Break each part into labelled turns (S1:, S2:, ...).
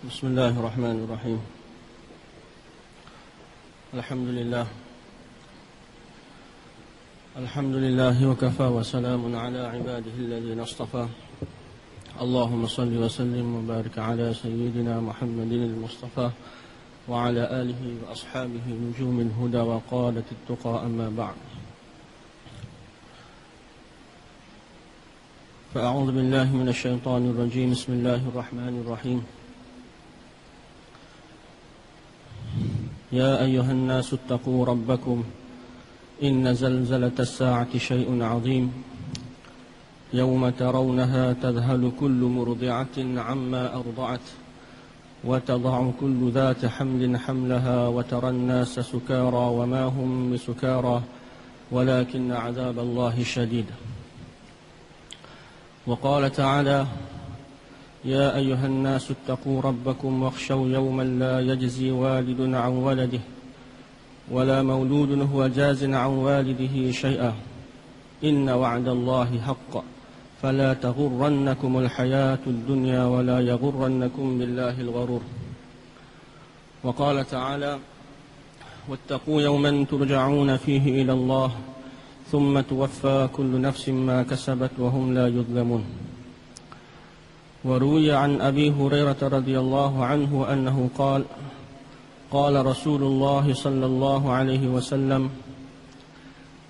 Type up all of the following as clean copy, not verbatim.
S1: بسم الله الرحمن الرحيم. الحمد لله وكفى وسلام على عباده الذين اصطفى. اللهم صل وسلم وبارك على سيدنا محمد المصطفى وعلى آله وأصحابه نجوم الهدى وقادة التقى. أما بعد، فأعوذ بالله من الشيطان الرجيم. بسم الله الرحمن الرحيم. يا أيها الناس اتقوا ربكم إن زلزلة الساعة شيء عظيم يوم ترونها تذهل كل مرضعة عما أرضعت وتضع كل ذات حمل حملها وترى الناس سكارى وما هم بسكارى ولكن عذاب الله شديد. وقال تعالى: يا أيها الناس اتقوا ربكم واخشوا يوما لا يجزي والد عن ولده ولا مولود هو جاز عن والده شيئا إن وعد الله حق فلا تغرنكم الحياة الدنيا ولا يغرنكم بالله الغرور. وقال تعالى: واتقوا يوما ترجعون فيه إلى الله ثم توفى كل نفس ما كسبت وهم لا يظلمون. وروي عن أبي هريرة رضي الله عنه أنه قال: قال رسول الله صلى الله عليه وسلم: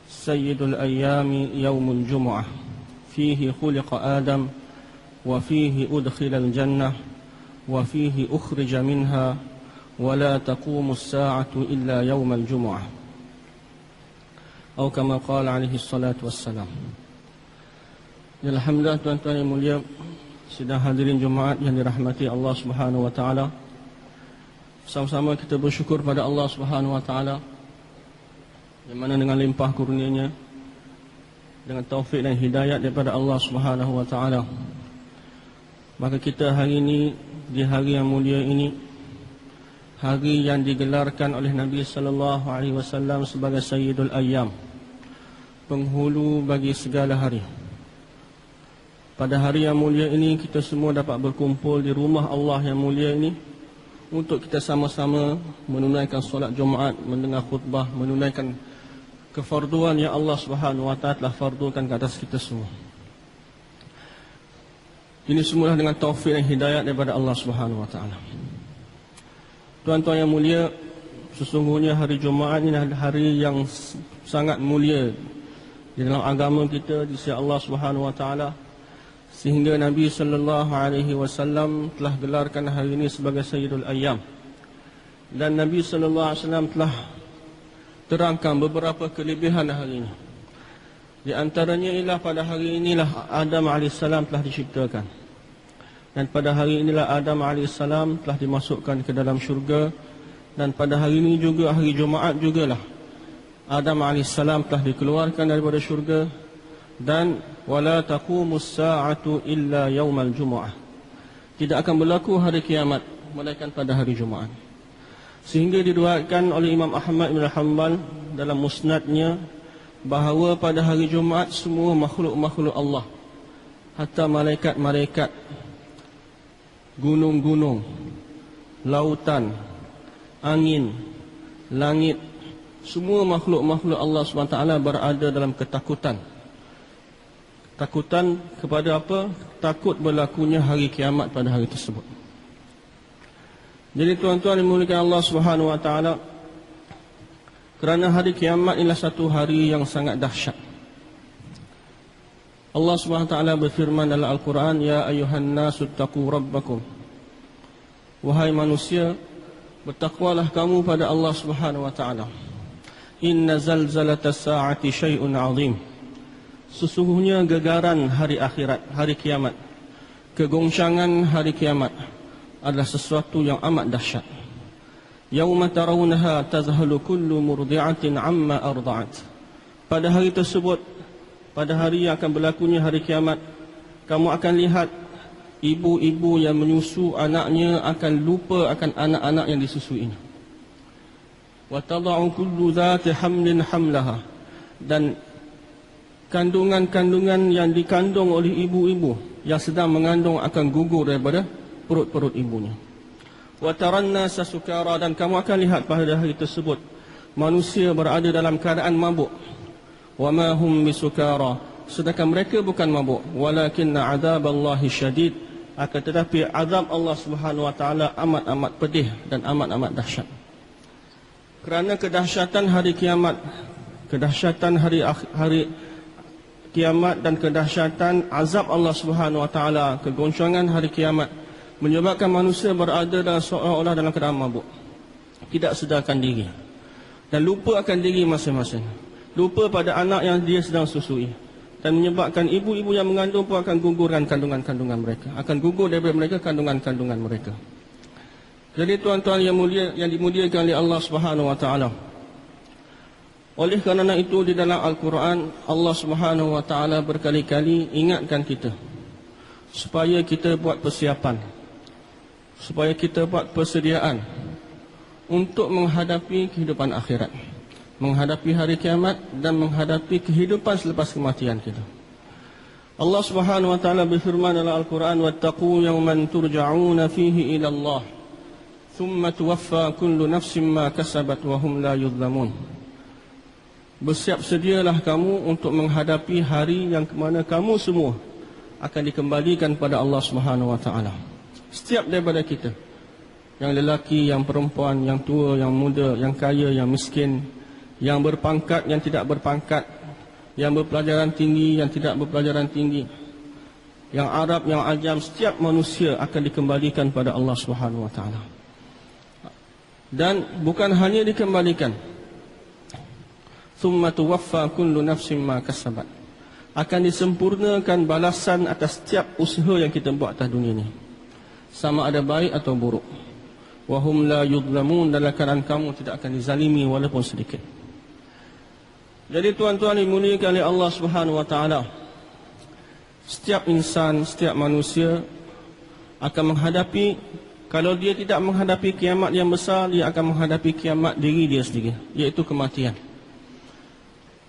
S1: سيد الأيام يوم الجمعة فيه خلق آدم وفيه أدخل الجنة وفيه أخرج منها ولا تقوم الساعة إلا يوم الجمعة atau kama qala alaihi salatu wassalam. Alhamdulillah, tuan-tuan yang mulia, sidang hadirin Jumaat yang dirahmati Allah Subhanahu wa taala. Sama-sama kita bersyukur pada Allah Subhanahu wa taala yang mana dengan limpah kurnia-Nya, dengan taufik dan hidayat daripada Allah Subhanahu wa taala, maka kita hari ini, di hari yang mulia ini, hari yang digelarkan oleh Nabi sallallahu alaihi wasallam sebagai Sayyidul Ayyam, penghulu bagi segala hari. Pada hari yang mulia ini, kita semua dapat berkumpul di rumah Allah yang mulia ini untuk kita sama-sama menunaikan solat Jumaat, mendengar khutbah, menunaikan kefarduan yang Allah Subhanahu wa taala telah fardukan ke atas kita semua. Ini semua dengan taufik dan hidayat daripada Allah Subhanahu wa taala. Tuan-tuan yang mulia, sesungguhnya hari Jumaat ini adalah hari yang sangat mulia di dalam agama kita di sisi Allah Subhanahu wa taala, sehingga Nabi sallallahu alaihi wasallam telah gelarkan hari ini sebagai Sayyidul Ayyam. Dan Nabi sallallahu alaihi wasallam telah terangkan beberapa kelebihan hari ini. Di antaranya ialah pada hari inilah Adam alaihissalam telah diciptakan. Dan pada hari inilah Adam AS telah dimasukkan ke dalam syurga. Dan pada hari ini juga, hari Jumaat jugalah, Adam AS telah dikeluarkan daripada syurga. Dan wala taqumus sa'atu illa yaumal jumu'ah, tidak akan berlaku hari kiamat melainkan pada hari Jumaat. Sehingga diriwayatkan oleh Imam Ahmad bin Hanbal dalam musnadnya bahawa pada hari Jumaat semua makhluk-makhluk Allah, hatta malaikat-malaikat, gunung-gunung, lautan, angin, langit, semua makhluk-makhluk Allah SWT berada dalam ketakutan. Takutan kepada apa? Takut berlakunya hari kiamat pada hari tersebut. Jadi tuan-tuan dimuliakan Allah Subhanahu wa taala, kerana hari kiamat inilah satu hari yang sangat dahsyat. Allah Subhanahu wa taala berfirman dalam Al-Quran: Ya ayuhan nasu taqu rabbakum, wahai manusia, bertakwalah kamu pada Allah Subhanahu wa taala. Inna zalzalatas sa'ati syai'un 'azim, sesungguhnya gegaran hari akhirat, hari kiamat, kegoncangan hari kiamat adalah sesuatu yang amat dahsyat. Yauma tarawunaha tazhalu kullu murdi'atin amma arda'at, pada hari tersebut, pada hari yang akan berlakunya hari kiamat, kamu akan lihat ibu-ibu yang menyusu anaknya akan lupa akan anak-anak yang disusuinya. Wa tada'u kullu dhati hamlin hamlaha, dan kandungan-kandungan yang dikandung oleh ibu-ibu yang sedang mengandung akan gugur daripada perut-perut ibunya. Wa taran nasa sukara, dan kamu akan lihat pada hari tersebut manusia berada dalam keadaan mabuk. Wa ma hum bisukara, sedangkan mereka bukan mabuk. Walakinna adzaballahi syadid, akan tetapi azab Allah Subhanahu wa taala amat-amat pedih dan amat-amat dahsyat. Kerana kedahsyatan hari kiamat, kedahsyatan hari kiamat dan kedahsyatan azab Allah Subhanahu wa taala, kegoncangan hari kiamat menyebabkan manusia berada dalam seolah-olah dalam keadaan mabuk, tidak sedarkan diri dan lupa akan diri masing-masing, lupa pada anak yang dia sedang susui, dan menyebabkan ibu-ibu yang mengandung pun akan gugurkan kandungan-kandungan mereka, akan gugur daripada mereka kandungan-kandungan mereka. Jadi tuan-tuan yang mulia, yang dimuliakan oleh Allah Subhanahu wa taala, oleh kerana itu di dalam Al-Quran Allah Subhanahu wa taala berkali-kali ingatkan kita supaya kita buat persiapan, supaya kita buat persediaan untuk menghadapi kehidupan akhirat, menghadapi hari kiamat dan menghadapi kehidupan selepas kematian kita. Allah Subhanahu wa taala berfirman dalam Al-Quran, wattaqu yawman turja'una fihi ila Allah thumma tuwaffa kullu nafsin ma kasabat wa hum la yuzlamun. Bersiap sedialah kamu untuk menghadapi hari yang kemana kamu semua akan dikembalikan pada Allah Subhanahu wa taala. Setiap daripada kita, yang lelaki, yang perempuan, yang tua, yang muda, yang kaya, yang miskin, yang berpangkat, yang tidak berpangkat, yang berpelajaran tinggi, yang tidak berpelajaran tinggi, yang Arab, yang Ajam, setiap manusia akan dikembalikan pada Allah Subhanahu wa taala. Dan bukan hanya dikembalikan, thumma tuwaffa kullu nafsin ma kasabat, akan disempurnakan balasan atas setiap usaha yang kita buat atas dunia ini, sama ada baik atau buruk. Wa hum la yuzlamun, dalam keadaan kamu tidak akan dizalimi walaupun sedikit. Jadi tuan-tuan dimuliakan oleh Allah Subhanahu wa taala, setiap insan, setiap manusia akan menghadapi, kalau dia tidak menghadapi kiamat yang besar, dia akan menghadapi kiamat diri dia sendiri, iaitu kematian.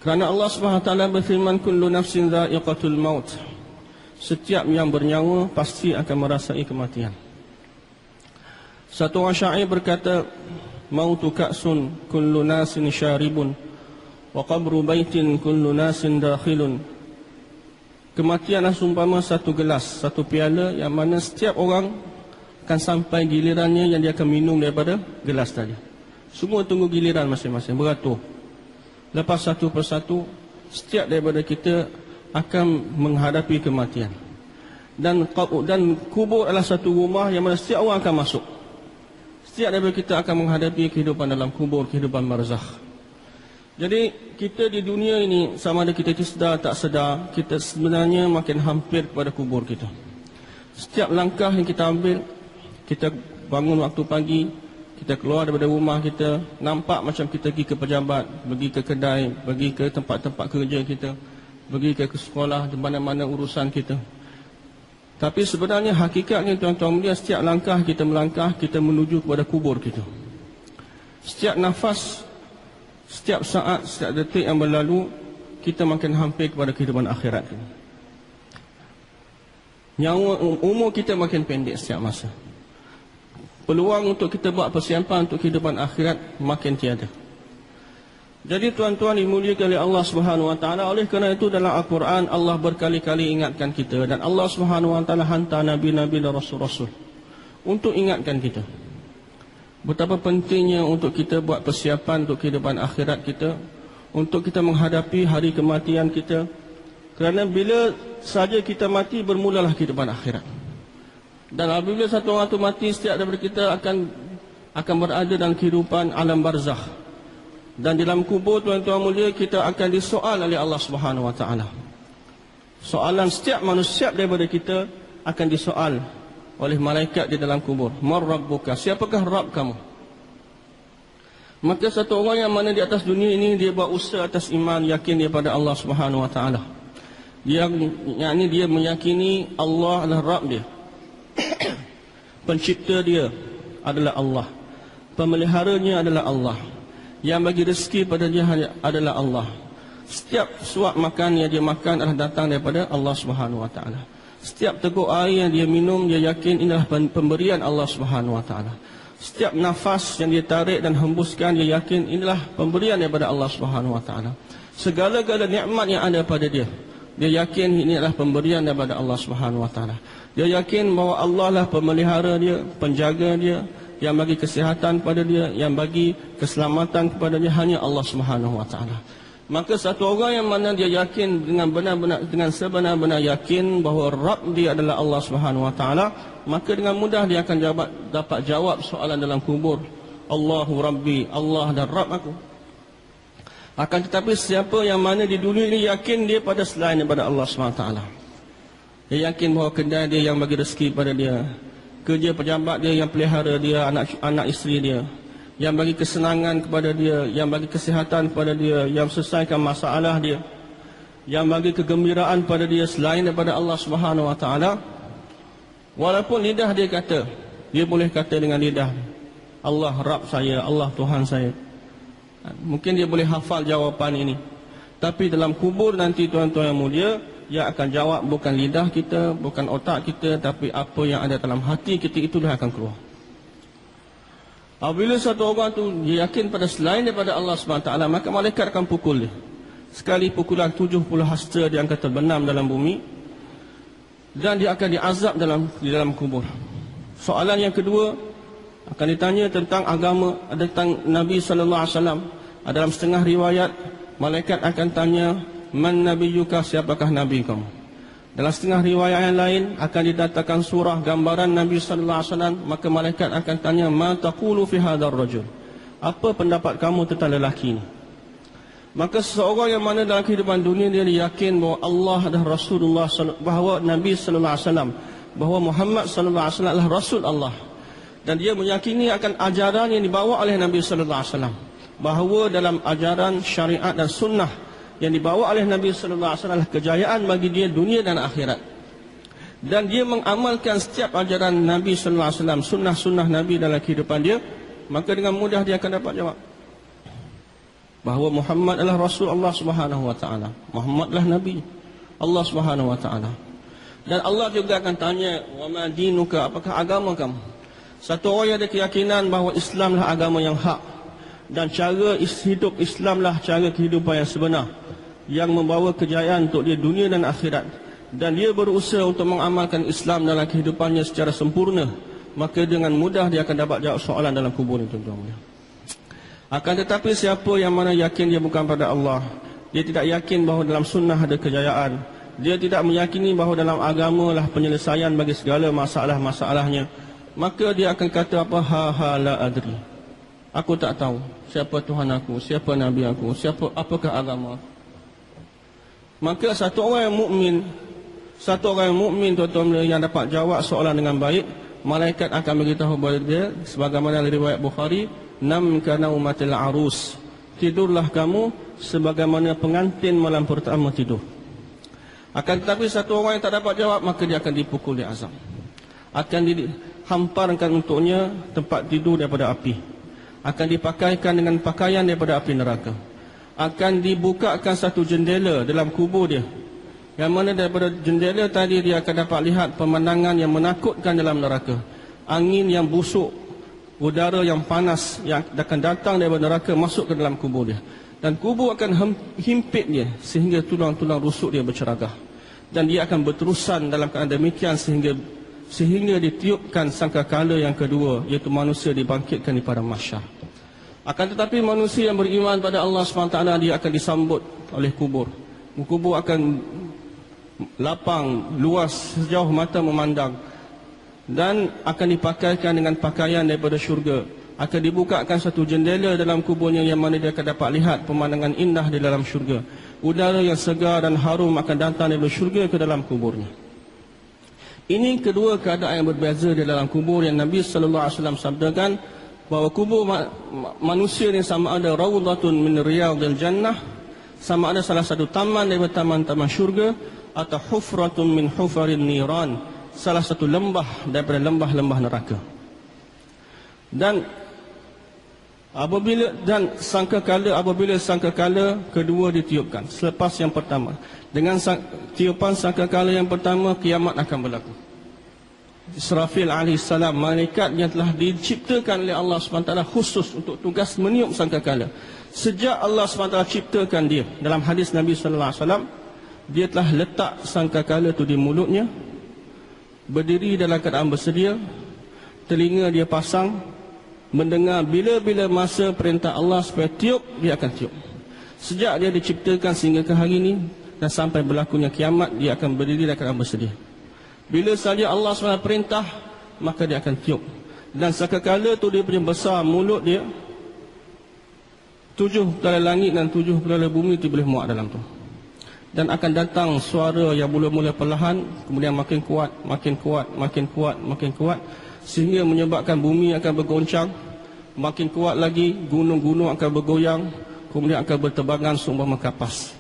S1: Kerana Allah Subhanahu wa taala berfirman, kullu nafsin dha'iqatul maut, setiap yang bernyawa pasti akan merasai kematian. Satu orang syair berkata, mautu ka'sun kullu nasin syaribun wa qabru baitin kullu nasin dakhilun. Kematian seumpama satu gelas, satu piala, yang mana setiap orang akan sampai gilirannya yang dia akan minum daripada gelas tadi. Semua tunggu giliran masing-masing, beratur. Lepas satu persatu, setiap daripada kita akan menghadapi kematian. Dan kubur adalah satu rumah yang mana setiap orang akan masuk. Setiap daripada kita akan menghadapi kehidupan dalam kubur, kehidupan barzakh. Jadi kita di dunia ini, sama ada kita sedar tak sedar, kita sebenarnya makin hampir kepada kubur kita. Setiap langkah yang kita ambil, kita bangun waktu pagi, kita keluar daripada rumah kita, nampak macam kita pergi ke pejabat, pergi ke kedai, pergi ke tempat-tempat kerja kita, pergi ke sekolah, di mana-mana urusan kita. Tapi sebenarnya hakikatnya tuan-tuan mulia, setiap langkah kita melangkah, kita menuju kepada kubur kita. Setiap nafas, setiap saat, setiap detik yang berlalu, kita makin hampir kepada kehidupan akhirat kita. Nyawa, umur kita makin pendek setiap masa. Peluang untuk kita buat persiapan untuk kehidupan akhirat makin tiada. Jadi tuan-tuan dimuliakan oleh Allah Subhanahu wa taala, oleh kerana itu dalam Al-Quran Allah berkali-kali ingatkan kita, dan Allah Subhanahu wa taala hantar nabi-nabi dan rasul-rasul untuk ingatkan kita betapa pentingnya untuk kita buat persiapan untuk kehidupan akhirat kita, untuk kita menghadapi hari kematian kita. Kerana bila saja kita mati, bermulalah kehidupan akhirat. Dan apabila satu orang itu mati, setiap daripada kita akan berada dalam kehidupan alam barzakh. Dan dalam kubur tuan-tuan mulia, kita akan disoal oleh Allah Subhanahu wa taala. Soalan setiap manusia daripada kita akan disoal oleh malaikat di dalam kubur. Man rabbuka, siapakah Rabb kamu? Maka satu orang yang mana di atas dunia ini dia buat usaha atas iman, yakin dia pada Allah Subhanahu wa taala. Dia meyakini Allah adalah Rabb dia. Pencipta dia adalah Allah, pemeliharanya adalah Allah, yang bagi rezeki pada dia adalah Allah. Setiap suap makan yang dia makan adalah datang daripada Allah Subhanahu wa taala. Setiap teguk air yang dia minum, dia yakin inilah pemberian Allah Subhanahu wa taala. Setiap nafas yang dia tarik dan hembuskan, dia yakin inilah pemberian daripada Allah Subhanahu wa taala. Segala-gala nikmat yang ada pada dia, dia yakin ini adalah pemberian daripada Allah Subhanahu wa taala. Dia yakin bahawa Allah lah pemelihara dia, penjaga dia, yang bagi kesihatan pada dia, yang bagi keselamatan kepada dia hanya Allah Subhanahu wa taala. Maka satu orang yang mana dia yakin dengan benar-benar, dengan sebenar-benar yakin bahawa Rabb dia adalah Allah Subhanahu wa taala, maka dengan mudah dia akan dapat jawab soalan dalam kubur. Allahu Rabbi, Allah dan Rabb aku. Akan tetapi siapa yang mana di dunia ini yakin dia pada selain daripada Allah Subhanahu wa taala. Dia yakin bahawa kedai dia yang bagi rezeki pada dia, kerja pejabat dia yang pelihara dia, anak isteri dia, yang bagi kesenangan kepada dia, yang bagi kesihatan kepada dia, yang selesaikan masalah dia, yang bagi kegembiraan pada dia selain daripada Allah Subhanahu wa taala. Walaupun lidah dia kata, dia boleh kata dengan lidah, Allah Rabb saya, Allah Tuhan saya. Mungkin dia boleh hafal jawapan ini, tapi dalam kubur nanti tuan-tuan yang mulia, yang akan jawab bukan lidah kita, bukan otak kita, tapi apa yang ada dalam hati kita, itulah akan keluar. Apabila satu orang tu dia yakin pada selain daripada Allah SWT, maka malaikat akan pukul dia. Sekali pukulan 70 hasta dia akan terbenam dalam bumi, dan dia akan diazab di dalam kubur. Soalan yang kedua akan ditanya tentang agama, tentang Nabi SAW. Dalam setengah riwayat, malaikat akan tanya, Man nabiyuka, siapakah Nabi kamu? Dalam setengah riwayat yang lain akan didatangkan surah gambaran Nabi SAW, maka malaikat akan tanya, Ma taqulu fi hadzal rajul? Apa pendapat kamu tentang lelaki ini? Maka seseorang yang mana dalam kehidupan dunia dia yakin bahawa Allah adalah Rasulullah, bahawa Nabi SAW, bahawa Muhammad SAW adalah Rasul Allah, dan dia meyakini akan ajaran yang dibawa oleh Nabi SAW, bahawa dalam ajaran syariat dan sunnah yang dibawa oleh Nabi SAW adalah kejayaan bagi dia dunia dan akhirat. Dan dia mengamalkan setiap ajaran Nabi SAW, sunnah-sunnah Nabi dalam kehidupan dia, maka dengan mudah dia akan dapat jawab bahawa Muhammad adalah Rasul Allah Subhanahu wa taala. Muhammad adalah Nabi Allah Subhanahu wa taala. Dan Allah juga akan tanya, wa ma dinuka, apakah agama kamu? Satu orang yang ada keyakinan bahawa Islamlah agama yang hak, dan cara hidup Islamlah cara kehidupan yang sebenar, yang membawa kejayaan untuk dia dunia dan akhirat, dan dia berusaha untuk mengamalkan Islam dalam kehidupannya secara sempurna, maka dengan mudah dia akan dapat jawab soalan dalam kubur ini, tuan-tuan. Akan tetapi siapa yang mana yakin dia bukan pada Allah, dia tidak yakin bahawa dalam sunnah ada kejayaan, dia tidak meyakini bahawa dalam agama lah penyelesaian bagi segala masalah-masalahnya, maka dia akan kata apa? Ha la adri, aku tak tahu siapa Tuhan aku, siapa Nabi aku, apakah agama. Maka satu orang yang mukmin, tuan-tuan yang dapat jawab soalan dengan baik, malaikat akan beritahu kepada dia sebagaimana riwayat Bukhari, nam kana umatil arus, tidurlah kamu sebagaimana pengantin malam pertama tidur. Akan tetapi satu orang yang tak dapat jawab, maka dia akan dipukul di azab, akan dihamparkan untuknya tempat tidur daripada api, akan dipakaikan dengan pakaian daripada api neraka, akan dibukakan satu jendela dalam kubur dia, yang mana daripada jendela tadi dia akan dapat lihat pemandangan yang menakutkan dalam neraka, angin yang busuk, udara yang panas yang akan datang daripada neraka masuk ke dalam kubur dia, dan kubur akan himpit dia sehingga tulang-tulang rusuk dia berceragah, dan dia akan berterusan dalam keadaan demikian sehingga ditiupkan sangkakala yang kedua, iaitu manusia dibangkitkan di padang mahsyar. Akan tetapi manusia yang beriman pada Allah SWT, dia akan disambut oleh kubur. Kubur akan lapang, luas sejauh mata memandang, dan akan dipakaikan dengan pakaian daripada syurga. Akan dibukakan satu jendela dalam kuburnya, yang mana dia akan dapat lihat pemandangan indah di dalam syurga. Udara yang segar dan harum akan datang daripada syurga ke dalam kuburnya. Ini kedua keadaan yang berbeza di dalam kubur yang Nabi SAW sabdakan, bahawa kubur manusia ini sama ada rawdatun min riyadil jannah, sama ada salah satu taman daripada taman-taman syurga, atau hufratun min hufarin niran, salah satu lembah daripada lembah-lembah neraka. Dan Apabila sangkakala kedua ditiupkan selepas yang pertama, dengan tiupan sangkakala yang pertama, kiamat akan berlaku. Israfil alaihissalam, malaikat yang telah diciptakan oleh Allah SWT khusus untuk tugas meniup sangkakala. Sejak Allah SWT ciptakan dia, dalam hadis Nabi SAW, dia telah letak sangkakala itu di mulutnya, berdiri dalam keadaan bersedia, telinga dia pasang, mendengar bila-bila masa perintah Allah supaya tiup, dia akan tiup. Sejak dia diciptakan sehingga ke hari ini dan sampai berlakunya kiamat, dia akan berdiri dan akan bersedia. Bila saja Allah SWT perintah, maka dia akan tiup. Dan sekala tu dia punya besar mulut dia, 7 pelala langit dan 7 pelala bumi itu boleh muat dalam tu. Dan akan datang suara yang mula-mula perlahan, kemudian makin kuat, makin kuat, makin kuat, makin kuat, sehingga menyebabkan bumi akan bergoncang. Makin kuat lagi, gunung-gunung akan bergoyang, kemudian akan berterbangan seumpama kapas.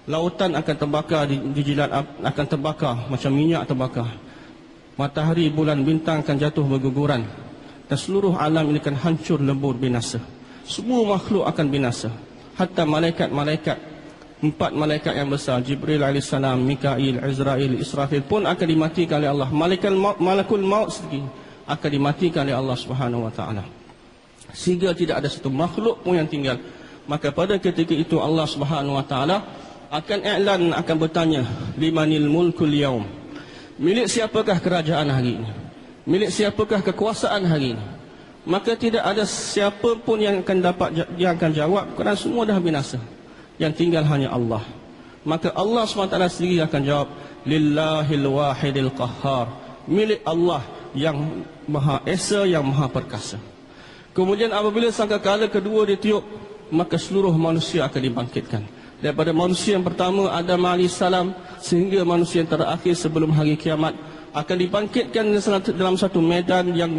S1: Lautan akan terbakar, dijilat akan terbakar macam minyak terbakar. Matahari, bulan, bintang akan jatuh berguguran, dan seluruh alam ini akan hancur lebur binasa. Semua makhluk akan binasa, hatta malaikat-malaikat, 4 malaikat yang besar, Jibril alaihissalam, Mikail, Izrail, Israfil pun akan dimatikan oleh Allah. Malakul maut sendiri akan dimatikan oleh Allah Subhanahu wa taala, sehingga tidak ada satu makhluk pun yang tinggal. Maka pada ketika itu Allah Subhanahu wa taala akan i'lan, akan bertanya, limanil mulkul yaum, milik siapakah kerajaan hari ini, milik siapakah kekuasaan hari ini. Maka tidak ada siapa pun yang akan jawab, kerana semua dah binasa. Yang tinggal hanya Allah. Maka Allah SWT sendiri akan jawab, lillahil wahidil qahhar, milik Allah yang Maha Esa, yang Maha Perkasa. Kemudian apabila sangkakala kedua ditiup, maka seluruh manusia akan dibangkitkan. Daripada manusia yang pertama, Adam alaihissalam, sehingga manusia yang terakhir sebelum hari kiamat, akan dibangkitkan dalam satu medan yang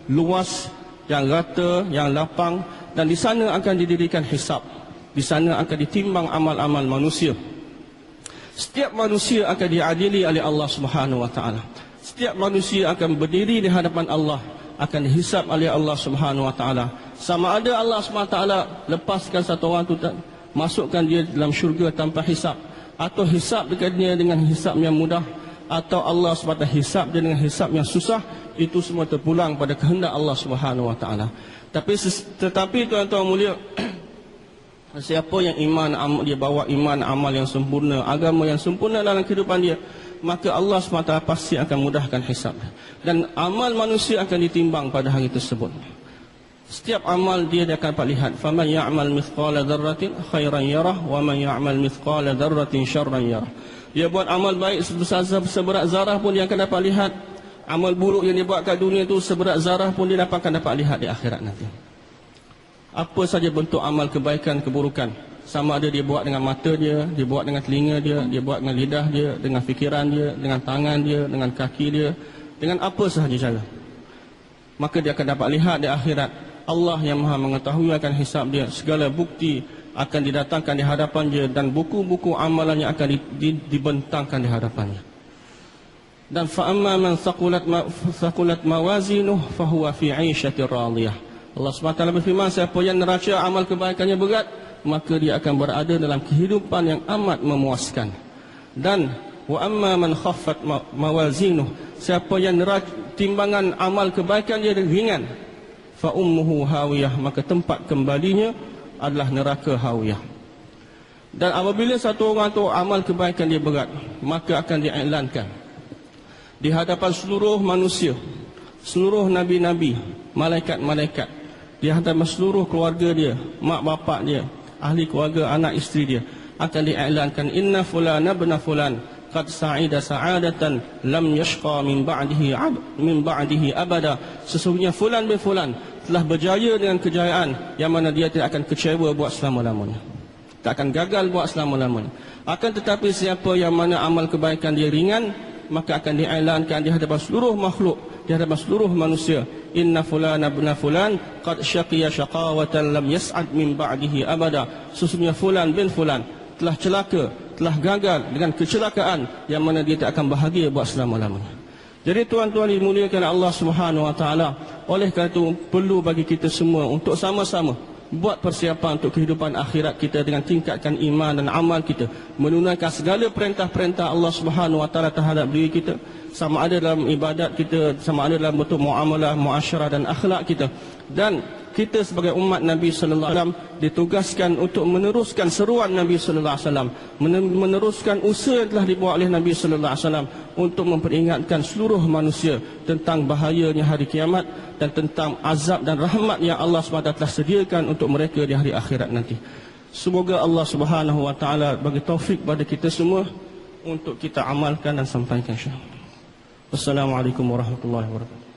S1: luas, yang rata, yang lapang. Dan di sana akan didirikan hisab. Di sana akan ditimbang amal-amal manusia. Setiap manusia akan diadili oleh Allah Subhanahu wa taala. Setiap manusia akan berdiri di hadapan Allah, akan dihisab oleh Allah Subhanahu wa taala. Sama ada Allah Subhanahu wa taala lepaskan satu orang itu, masukkan dia dalam syurga tanpa hisab, atau hisab dia dengan hisab yang mudah, atau Allah SWT hisab dia dengan hisab yang susah, itu semua terpulang pada kehendak Allah Subhanahu wa taala. Tetapi tuan-tuan mulia, siapa yang dia bawa iman, amal yang sempurna, agama yang sempurna dalam kehidupan dia, maka Allah SWT pasti akan mudahkan hisab. Dan amal manusia akan ditimbang pada hari tersebut. Setiap amal dia akan dapat lihat. Faman ya'mal mithqala dzarratin khairan yarah, wa man ya'mal mithqala dzarratin syarran yarah. Dia buat amal baik seberat zarah pun dia akan dapat lihat. Amal buruk yang dia buat kat dunia itu seberat zarah pun dia akan dapat lihat di akhirat nanti. Apa saja bentuk amal kebaikan, keburukan, sama ada dia buat dengan mata dia buat dengan telinga dia buat dengan lidah dia, dengan fikiran dia, dengan tangan dia, dengan kaki dia, dengan apa sahaja cara, maka dia akan dapat lihat di akhirat. Allah yang Maha mengetahui akan hisab dia. Segala bukti akan didatangkan di hadapan dia, dan buku-buku amalannya akan dibentangkan di hadapannya. Dan fa'amma man thaqulat mawazinuh fahuwa fi 'aisyatir radiyah. Allah SWT berfirman, siapa yang neraca amal kebaikannya berat, maka dia akan berada dalam kehidupan yang amat memuaskan. Dan wa amma man khaffat mawazinuh, siapa yang timbangan amal kebaikan dia ringan, fa ummuhu hawiyah, maka tempat kembalinya adalah neraka hawiyah. Dan apabila satu orang tu amal kebaikan dia berat, maka akan diiklankan di hadapan seluruh manusia, seluruh nabi-nabi, malaikat-malaikat, di hadapan seluruh keluarga dia, mak bapak dia, ahli keluarga, anak isteri dia, akan diiklankan, inna fulana bna fulan qad sa'ida sa'adatan lam yashqa min ba'dihi abada. Sesungguhnya fulan bin fulan telah berjaya dengan kejayaan yang mana dia tidak akan kecewa buat selama-lamanya, tak akan gagal buat selama-lamanya. Akan tetapi siapa yang mana amal kebaikan dia ringan, maka akan diiklankan di hadapan seluruh makhluk, di hadapan seluruh manusia, inna fulana bin fulan qad syaqiya syaqawatan lam yas'ad min ba'dihi abada. Sesungguhnya fulan bin fulan telah celaka, telah gagal dengan kecelakaan yang mana dia tak akan bahagia buat selama-lamanya. Jadi tuan-tuan dimuliakan Allah Subhanahu wa taala, Oleh kerana itu perlu bagi kita semua untuk sama-sama buat persiapan untuk kehidupan akhirat kita dengan tingkatkan iman dan amal kita, menunaikan segala perintah-perintah Allah Subhanahu Wa Taala terhadap diri kita, sama ada dalam ibadat kita, sama ada dalam bentuk muamalah, muasyarah dan akhlak kita. Dan kita sebagai umat Nabi sallallahu alaihi wasallam ditugaskan untuk meneruskan seruan Nabi sallallahu alaihi wasallam, meneruskan usaha yang telah dibuat oleh Nabi sallallahu alaihi wasallam untuk memperingatkan seluruh manusia tentang bahayanya hari kiamat dan tentang azab dan rahmat yang Allah SWT telah sediakan untuk mereka di hari akhirat nanti. Semoga Allah Subhanahu Wa Taala bagi taufik pada kita semua untuk kita amalkan dan sampaikan, insya-Allah. Wassalamualaikum warahmatullahi wabarakatuh.